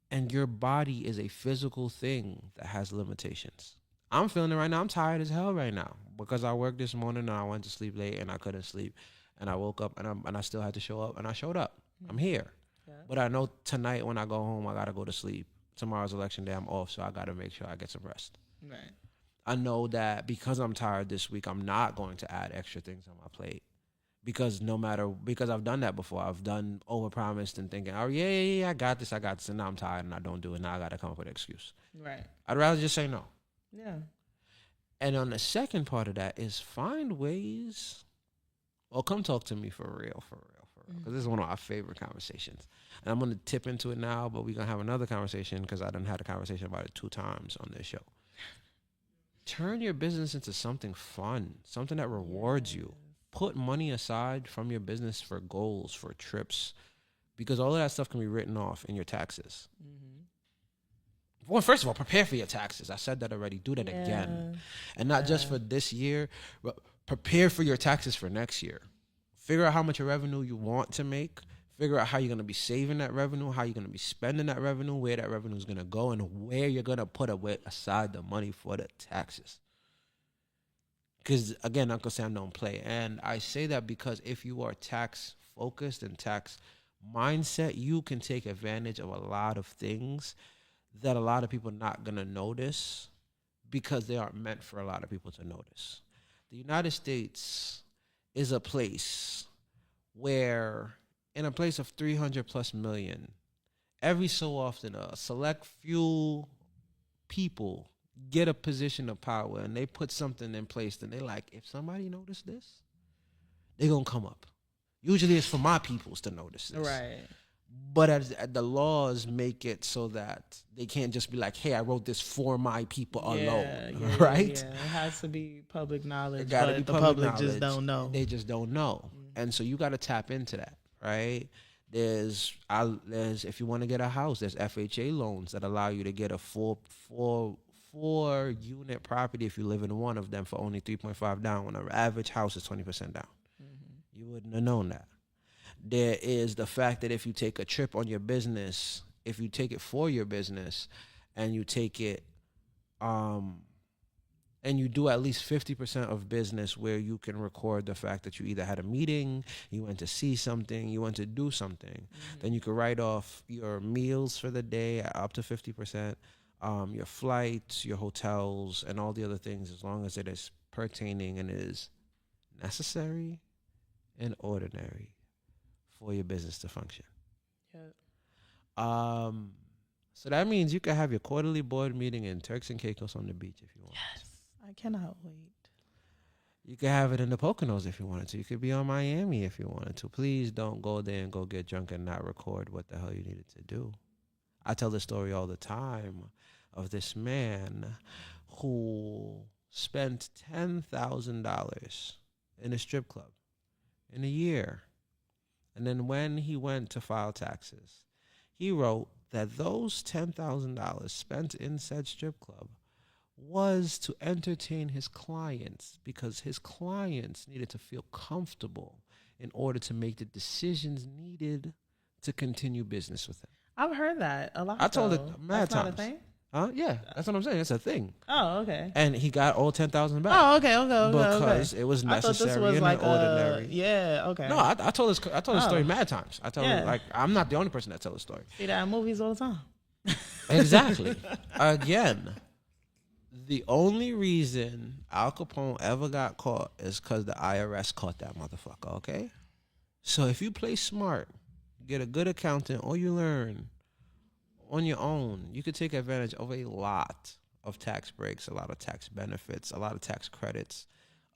And your body is a physical thing that has limitations. I'm feeling it right now. I'm tired as hell right now because I worked this morning and I went to sleep late and I couldn't sleep. And I woke up and I still had to show up, and I showed up. I'm here. Yeah. But I know tonight when I go home, I got to go to sleep. Tomorrow's election day, I'm off, so I got to make sure I get some rest. Right. I know that because I'm tired this week, I'm not going to add extra things on my plate. Because I've done that before. I've done overpromised and thinking, oh, yeah, I got this. And now I'm tired and I don't do it. Now I got to come up with an excuse. Right. I'd rather just say no. Yeah. And on the second part of that is find ways. Well, come talk to me for real. Because this is one of our favorite conversations. And I'm going to tip into it now, but we're going to have another conversation because I done had a conversation about it 2 times on this show. Turn your business into something fun, something that rewards you. Put money aside from your business for goals, for trips, because all of that stuff can be written off in your taxes. Well, first of all, prepare for your taxes. I said that already. Do that again. And not just for this year, but prepare for your taxes for next year. Figure out how much revenue you want to make. Figure out how you're going to be saving that revenue, how you're going to be spending that revenue, where that revenue is going to go, and where you're going to put aside the money for the taxes. Because, again, Uncle Sam don't play. And I say that because if you are tax-focused and tax mindset, you can take advantage of a lot of things that a lot of people are not going to notice because they aren't meant for a lot of people to notice. The United States is a place where, in a place of 300 plus million, every so often a select few people get a position of power and they put something in place and they're like, if somebody noticed this, they're going to come up. Usually it's for my peoples to notice this. Right. But as the laws make it so that they can't just be like, hey, I wrote this for my people alone, right? Yeah, it has to be public knowledge, it gotta but be the public public just don't know. They just don't know. And so you got to tap into that, right? There's if you want to get a house, there's FHA loans that allow you to get a four unit property if you live in one of them for only 3.5 down when an average house is 20% down. wouldn't have known that. There is the fact that if you take a trip on your business, if you take it for your business, and you take it, and you do at least 50% of business where you can record the fact that you either had a meeting, you went to see something, you went to do something, then you could write off your meals for the day at up to 50%, your flights, your hotels, and all the other things, as long as it is pertaining and is necessary and ordinary for your business to function. Yeah. So that means you can have your quarterly board meeting in Turks and Caicos on the beach if you want. Yes. I cannot wait. You could have it in the Poconos if you wanted to. You could be on Miami if you wanted to. Please don't go there and go get drunk and not record what the hell you needed to do. I tell this story all the time of this man who spent $10,000 in a strip club in a year. And then when he went to file taxes, he wrote that those $10,000 spent in said strip club was to entertain his clients, because his clients needed to feel comfortable in order to make the decisions needed to continue business with him. I've heard that a lot. I told it mad That's times. not a thing? Yeah, that's what I'm saying. It's a thing. Oh, okay. And he got all 10,000 back. Oh, okay. Because it was necessary I thought this was and like ordinary. Yeah, okay. No, I told the story mad times. I told Yeah. like I'm not the only person that tells the story. See that in movies all the time. Exactly. Again, the only reason Al Capone ever got caught is because the IRS caught that motherfucker, okay? So if you play smart, get a good accountant, or you learn on your own, you could take advantage of a lot of tax breaks, a lot of tax benefits, a lot of tax credits,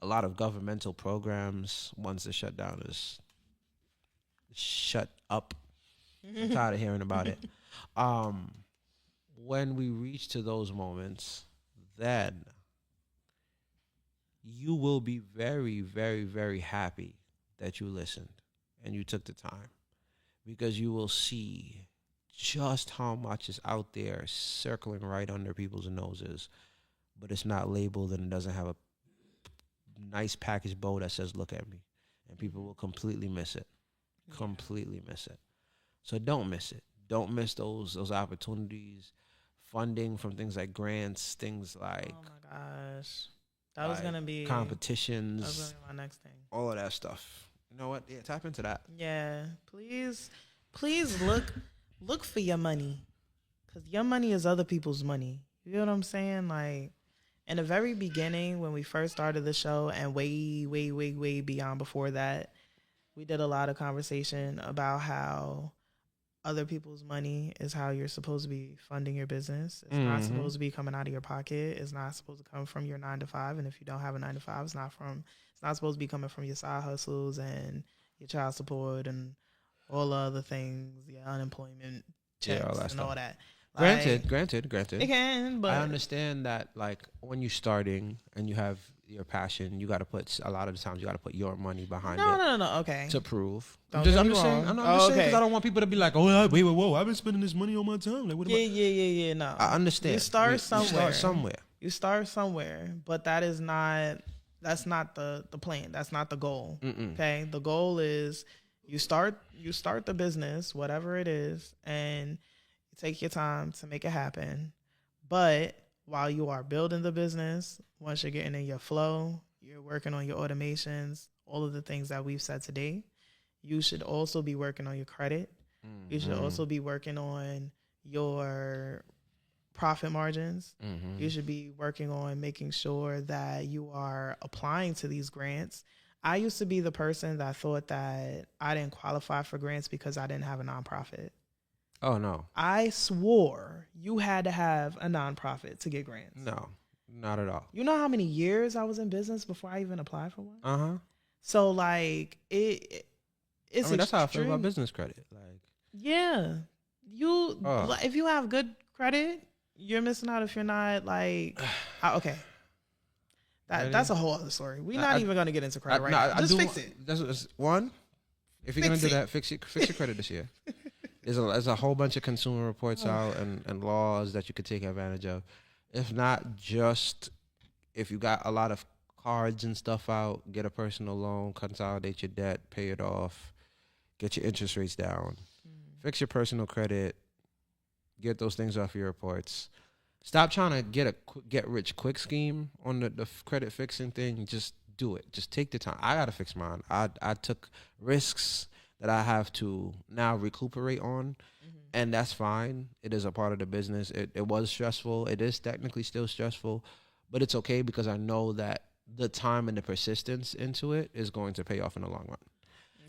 a lot of governmental programs once the shutdown is shut up. I'm tired of hearing about it. When we reach to those moments, then you will be very, very, very happy that you listened and you took the time, because you will see just how much is out there circling right under people's noses, but it's not labeled and it doesn't have a nice packaged bow that says, "Look at me," and people will completely miss it. Completely miss it. So don't miss it. Don't miss those opportunities. Funding from things like grants, things like, oh my gosh, that was gonna be competitions. That was gonna be my next thing. All of that stuff. You know what? Yeah, tap into that. Yeah, please look for your money, because your money is other people's money. You know what I'm saying? Like in the very beginning, when we first started the show, and way beyond before that, we did a lot of conversation about how other people's money is how you're supposed to be funding your business. It's not supposed to be coming out of your pocket. It's not supposed to come from your 9 to 5. And if you don't have a 9 to 5, it's not supposed to be coming from your side hustles and your child support and all other things, your unemployment checks, all that and all that. Granted. It can, but I understand that, like, when you're starting and you have your passion, you got to put, a lot of the times you got to put your money behind it. No, okay. To prove. I'm just saying, because I don't want people to be like, "Oh, wait, whoa, I've been spending this money on my time." Like, what yeah, no. I understand. You start somewhere. You start somewhere. But that's not the plan. That's not the goal. Okay? The goal is you start the business, whatever it is, and you take your time to make it happen. But while you are building the business, once you're getting in your flow, you're working on your automations, all of the things that we've said today, you should also be working on your credit. You should also be working on your profit margins. You should be working on making sure that you are applying to these grants. I used to be the person that thought that I didn't qualify for grants because I didn't have a nonprofit. Oh, no. I swore you had to have a nonprofit to get grants. No, not at all. You know how many years I was in business before I even applied for one? Uh-huh. So, like, it's that's how I feel about business credit. Like, yeah. If you have good credit, you're missing out if you're not, like, okay. That's a whole other story. We're not even going to get into credit right now. Just fix it. That's one. If you're going to do that, fix your credit this year. There's a whole bunch of consumer reports out and laws that you could take advantage of. If not, just if you got a lot of cards and stuff out, get a personal loan, consolidate your debt, pay it off, get your interest rates down, fix your personal credit, get those things off your reports. Stop trying to get rich quick scheme on the credit fixing thing. Just do it. Just take the time. I got to fix mine. I took risks that I have to now recuperate on, and that's fine. It is a part of the business. It was stressful. It is technically still stressful, but it's okay because I know that the time and the persistence into it is going to pay off in the long run.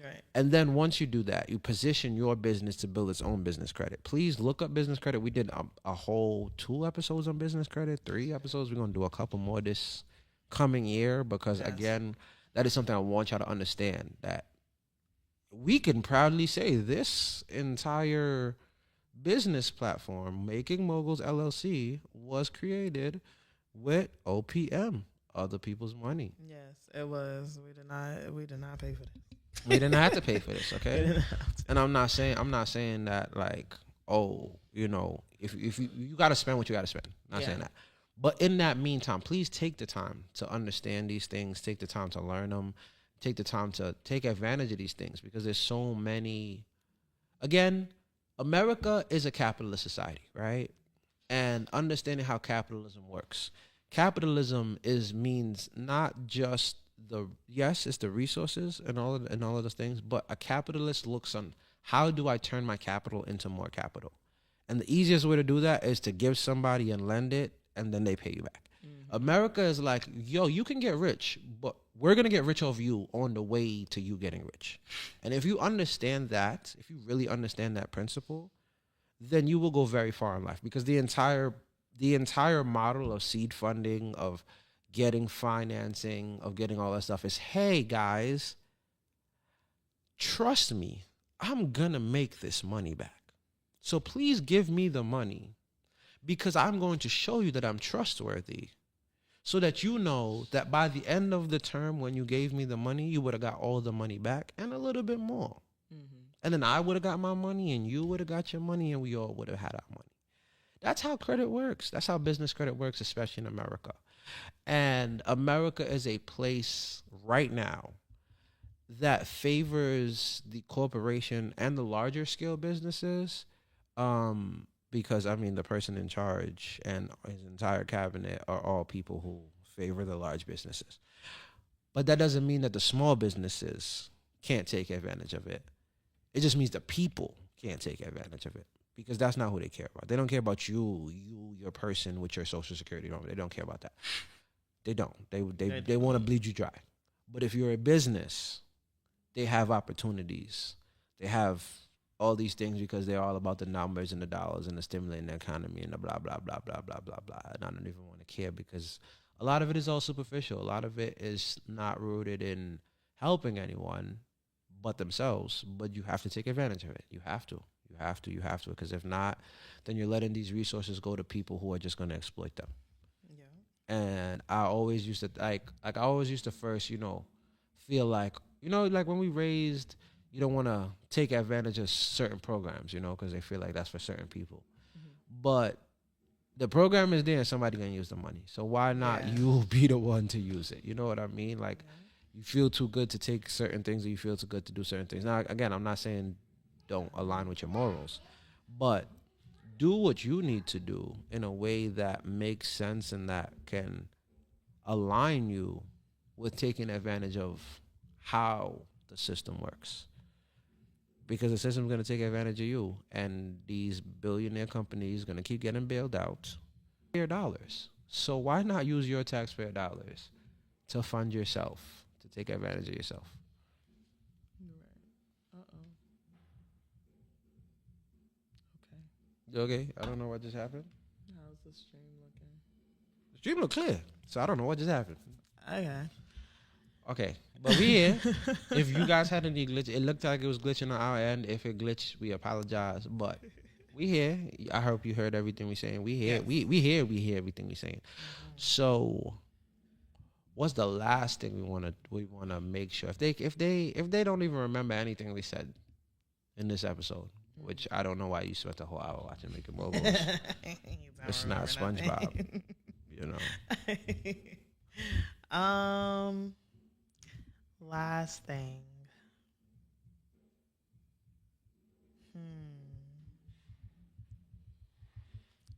Right. And then once you do that, you position your business to build its own business credit. Please look up business credit. We did a whole 2 episodes on business credit, 3 episodes. We're going to do a couple more this coming year because, again, that is something I want y'all to understand, that we can proudly say this entire business platform, Making Moguls LLC, was created with OPM, other people's money. Yes, it was. We did not pay for this. We didn't have to pay for this, okay? And I'm not saying that like, oh, you know, if you got to spend what you got to spend. Not saying that. But in that meantime, please take the time to understand these things, take the time to learn them, take the time to take advantage of these things because there's so many. Again, America is a capitalist society, right? And understanding how capitalism works. Capitalism means not just it's the resources and all of those things, but a capitalist looks on how do I turn my capital into more capital? And the easiest way to do that is to give somebody and lend it, and then they pay you back. America is like, yo, you can get rich, but we're going to get rich off you on the way to you getting rich. And if you understand that, if you really understand that principle, then you will go very far in life because the entire model of seed funding, of getting financing, of getting all that stuff is, hey, guys, trust me, I'm going to make this money back. So please give me the money because I'm going to show you that I'm trustworthy so that you know that by the end of the term when you gave me the money, you would have got all the money back and a little bit more. And then I would have got my money and you would have got your money and we all would have had our money. That's how credit works. That's how business credit works, especially in America. And America is a place right now that favors the corporation and the larger scale businesses because, I mean, the person in charge and his entire cabinet are all people who favor the large businesses. But that doesn't mean that the small businesses can't take advantage of it. It just means the people can't take advantage of it. Because that's not who they care about. They don't care about your person with your social security number. They don't care about that. They don't. They want to bleed you dry. But if you're a business, they have opportunities. They have all these things because they're all about the numbers and the dollars and the stimulating the economy and the blah, blah, blah, blah, blah, blah, blah. And I don't even want to care because a lot of it is all superficial. A lot of it is not rooted in helping anyone but themselves. But you have to take advantage of it. You have to. You have to, because if not, then you're letting these resources go to people who are just going to exploit them. Yeah. And I always used to I always used to first, feel like, like when we raised, you don't want to take advantage of certain programs, because they feel like that's for certain people. But the program is there and somebody going to use the money. So why not you be the one to use it? You know what I mean? Like you feel too good to take certain things or you feel too good to do certain things. Now, again, I'm not saying don't align with your morals, but do what you need to do in a way that makes sense and that can align you with taking advantage of how the system works. Because the system's going to take advantage of you, and these billionaire companies going to keep getting bailed out. Your dollars. So why not use your taxpayer dollars to fund yourself, to take advantage of yourself? Okay, I don't know what just happened. How's the stream looking? The stream look clear, so I don't know what just happened. Okay, but we here. If you guys had any glitch, it looked like it was glitching on our end. If it glitched, we apologize. But we here. I hope you heard everything we saying. We here. Yes. We hear everything we saying. So, what's the last thing we wanna make sure if they don't even remember anything we said in this episode? Which I don't know why you spent a whole hour watching Making Moguls. It's not SpongeBob, Last thing.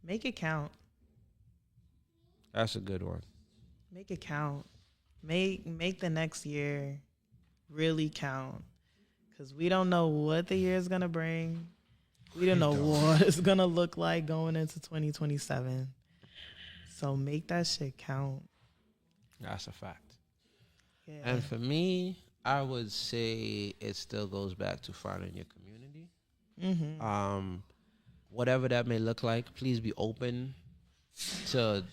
Make it count. That's a good one. Make it count. Make the next year really count. Because we don't know what the year is going to bring. We don't know what it's going to look like going into 2027. So make that shit count. That's a fact. Yeah. And for me, I would say it still goes back to finding your community. Mm-hmm. Whatever that may look like, please be open to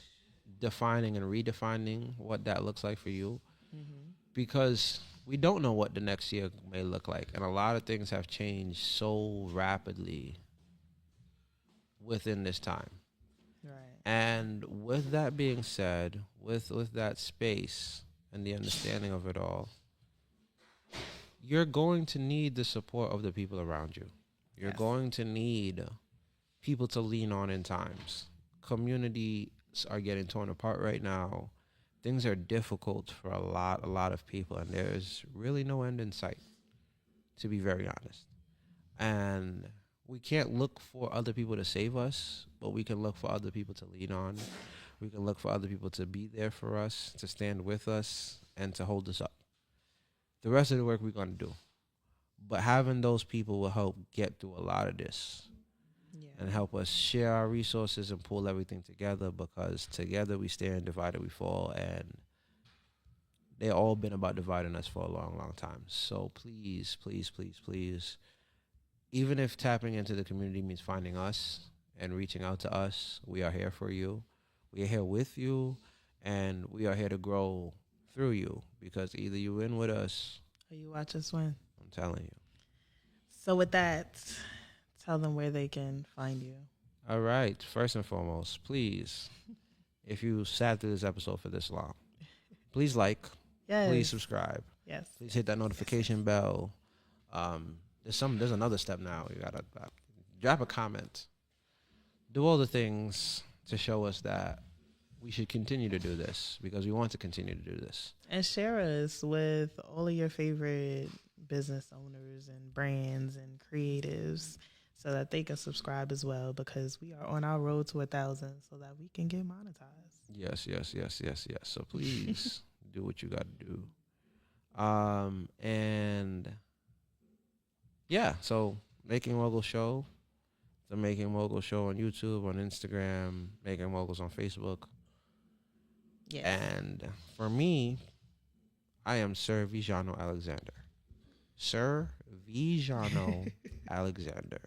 defining and redefining what that looks like for you. Mm-hmm. Because we don't know what the next year may look like. And a lot of things have changed so rapidly within this time. Right. And with that being said, with that space and the understanding of it all, you're going to need the support of the people around you. You're going to need people to lean on in times. Communities are getting torn apart right now. Things are difficult for a lot of people, and there's really no end in sight, to be very honest. And we can't look for other people to save us, but we can look for other people to lean on. We can look for other people to be there for us, to stand with us, and to hold us up. The rest of the work we're going to do. But having those people will help get through a lot of this. Yeah. And help us share our resources and pull everything together, because together we stand, divided we fall, and they all been about dividing us for a long time. So please, please, please, please, even if tapping into the community means finding us and reaching out to us, we are here for you. We are here with you, and we are here to grow through you, because either you win with us or you watch us win. I'm telling you. So with that, tell them where they can find you. All right. First and foremost, please, if you sat through this episode for this long, please like. Yes. Please subscribe. Yes. Please hit that notification bell. There's another step now. You gotta drop a comment. Do all the things to show us that we should continue to do this, because we want to continue to do this. And share us with all of your favorite business owners and brands and creatives, so that they can subscribe as well, because we are on our road to 1,000, so that we can get monetized. Yes. So please do what you got to do. And yeah, so Making Mogul Show, the Making Mogul Show on YouTube, on Instagram, Making Moguls on Facebook. Yes. And for me, I am Sir Vijano Alexander. Sir Vijano Alexander.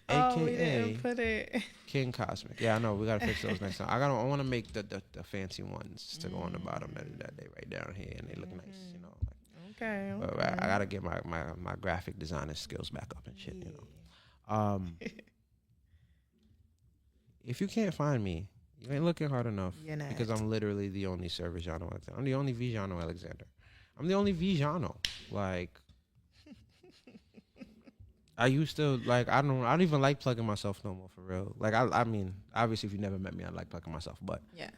Oh, we didn't put it. King Cosmic. Yeah, I know. We gotta fix those next time. I want to make the fancy ones to go on the bottom that they right down here, and they look nice, you know. Okay. But I gotta get my graphic designer skills back up and shit, you know. If you can't find me, you ain't looking hard enough, because I'm literally the only Sir Vijano Alexander. I'm the only Vijano Alexander. I'm the only Vijano. Like, I used to, like, I don't even like plugging myself no more, for real. Like, I mean, obviously, if you never met me, I like plugging myself, but yeah,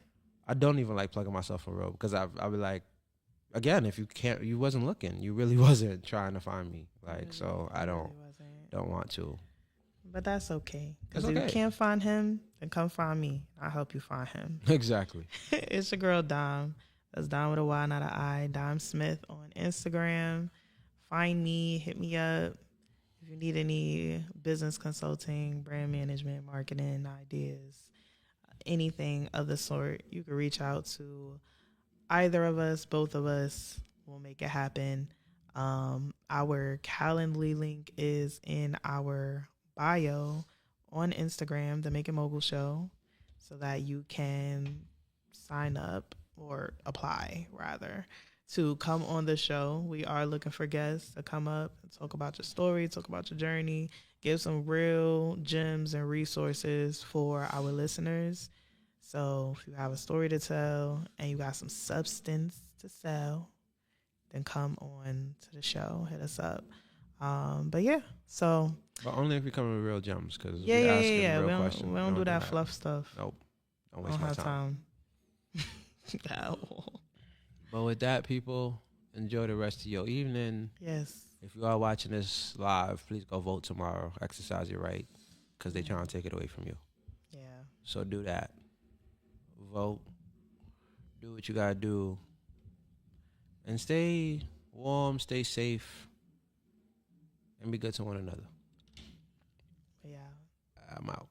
I don't even like plugging myself for real, because I'll be like, again, if you wasn't looking, you really wasn't trying to find me, like, so I don't want to. But that's okay, because if you can't find him, then come find me. I'll help you find him. Exactly. It's your girl Dom. That's Dom with a Y, not an I. Dom Smith on Instagram. Find me, hit me up. If you need any business consulting, brand management, marketing ideas, anything of the sort, you can reach out to either of us, both of us. We'll make it happen. Our Calendly link is in our bio on Instagram, The Making Mogul Show, so that you can sign up or apply, rather, to come on the show. We are looking for guests to come up and talk about your story, talk about your journey, give some real gems and resources for our listeners. So if you have a story to tell and you got some substance to sell, then come on to the show, hit us up. But yeah, so. But only if you come with real gems, because yeah. We don't do that fluff stuff. Nope. Don't waste my time. No. But with that, people, enjoy the rest of your evening. Yes. If you are watching this live, please go vote tomorrow. Exercise your right, because they're trying to take it away from you. Yeah. So do that. Vote. Do what you got to do. And stay warm, stay safe, and be good to one another. Yeah. I'm out.